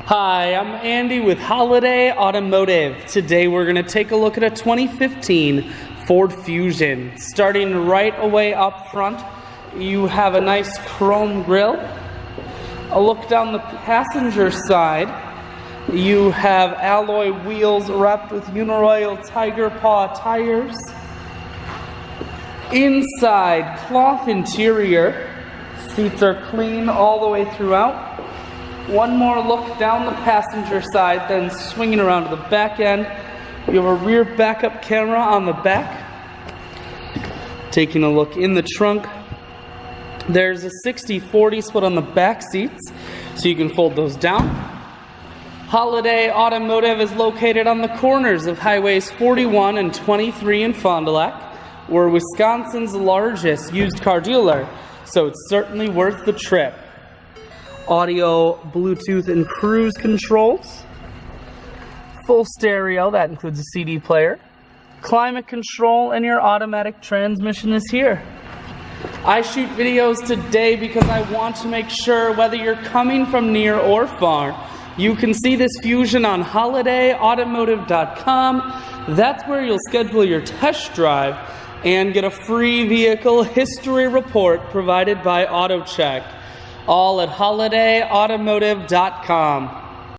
Hi, I'm Andy with Holiday Automotive. Today we're going to take a look at a 2015 Ford Fusion. Starting right away up front, you have a nice chrome grille. A look down the passenger side, you have alloy wheels wrapped with Uniroyal Tiger Paw tires. Inside, cloth interior. Seats are clean all the way throughout. One more look down the passenger side, then swinging around to the back end. You have a rear backup camera on the back. Taking a look in the trunk, there's a 60/40 split on the back seats, so you can fold those down. Holiday Automotive is located on the corners of Highways 41 and 23 in Fond du Lac. We're Wisconsin's largest used car dealer, so it's certainly worth the trip. Audio, Bluetooth, and cruise controls. Full stereo, that includes a CD player. Climate control, and your automatic transmission is here. I shoot videos today because I want to make sure whether you're coming from near or far, you can see this Fusion on holidayautomotive.com. That's where you'll schedule your test drive and get a free vehicle history report provided by AutoCheck. All at holidayautomotive.com.